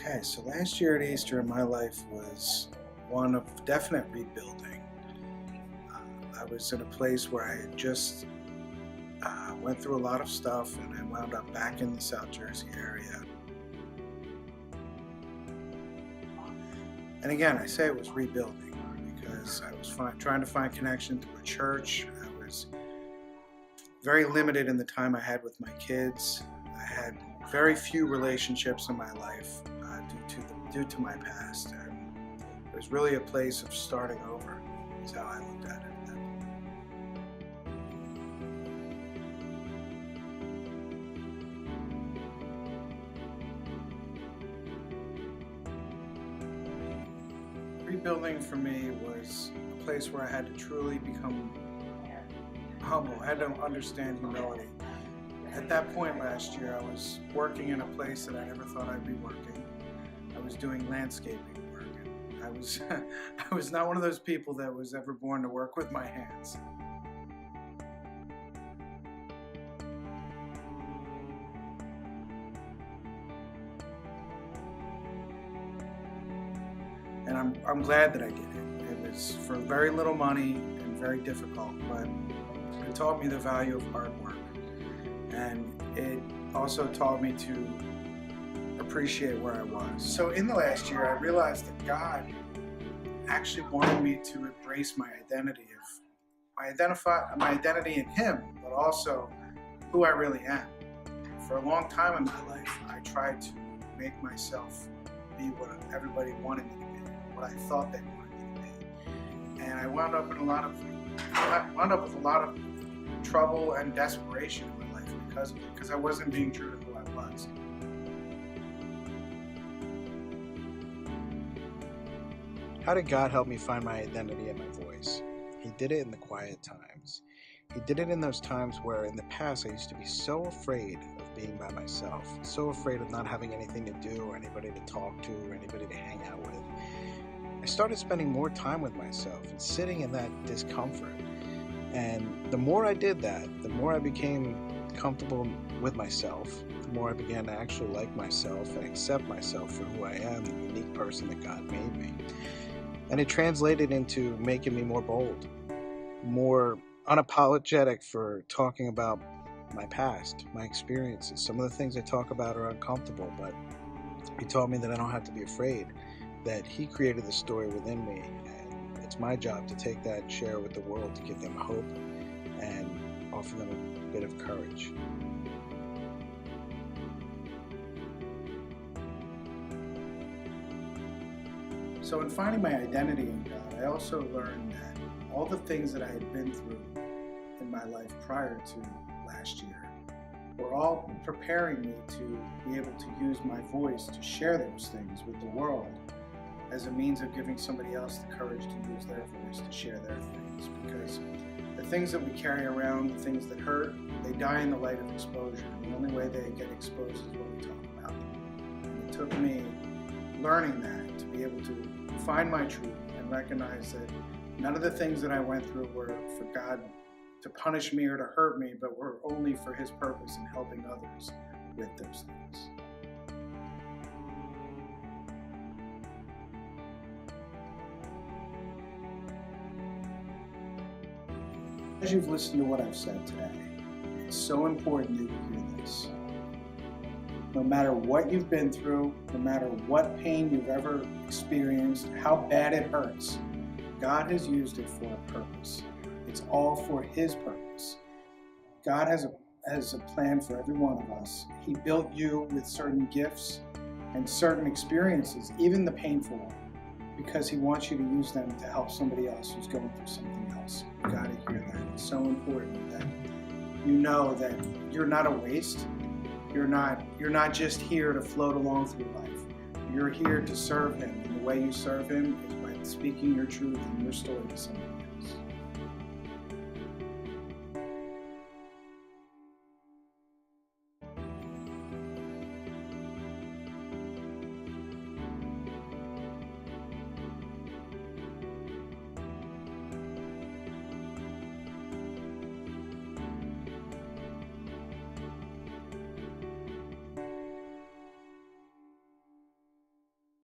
Okay, so last year at Easter in my life was one of definite rebuilding. I was in a place where I had just went through a lot of stuff, and I wound up back in the South Jersey area. And again, I say it was rebuilding because I was trying to find connection to a church. I was very limited in the time I had with my kids. I had very few relationships in my life due to my past, and it was really a place of starting over. Is how I looked at it at that point. Rebuilding for me was a place where I had to truly become humble. I had to understand humility. At that point last year, I was working in a place that I never thought I'd be working. I was doing landscaping work. I was I was not one of those people that was ever born to work with my hands. And I'm glad that I did it. It was for very little money and very difficult, but it taught me the value of hard work. And it also taught me to appreciate where I was. So in the last year, I realized that God actually wanted me to embrace my identity my identity in Him, but also who I really am. For a long time in my life, I tried to make myself be what everybody wanted me to be, what I thought they wanted me to be, and I wound up with a lot of trouble and desperation in my life because I wasn't being true to who I was. How did God help me find my identity and my voice? He did it in the quiet times. He did it in those times where in the past I used to be so afraid of being by myself, so afraid of not having anything to do or anybody to talk to or anybody to hang out with. I started spending more time with myself and sitting in that discomfort. And the more I did that, the more I became comfortable with myself, the more I began to actually like myself and accept myself for who I am, the unique person that God made me. And it translated into making me more bold, more unapologetic for talking about my past, my experiences. Some of the things I talk about are uncomfortable, but He taught me that I don't have to be afraid, that He created the story within me, and it's my job to take that and share it with the world to give them hope and offer them a bit of courage. So in finding my identity in God, I also learned that all the things that I had been through in my life prior to last year were all preparing me to be able to use my voice to share those things with the world as a means of giving somebody else the courage to use their voice to share their things. Because the things that we carry around, the things that hurt, they die in the light of exposure. And the only way they get exposed is when we talk about them. And it took me learning that to be able to find my truth and recognize that none of the things that I went through were for God to punish me or to hurt me, but were only for His purpose in helping others with those things. As you've listened to what I've said today, it's so important that you hear this. No matter what you've been through, no matter what pain you've ever experienced, how bad it hurts, God has used it for a purpose. It's all for His purpose. God has a plan for every one of us. He built you with certain gifts and certain experiences, even the painful one, because He wants you to use them to help somebody else who's going through something else. You've got to hear that. It's so important that you know that you're not a waste. You're not just here to float along through life. You're here to serve Him, and the way you serve Him is by speaking your truth and your story to somebody.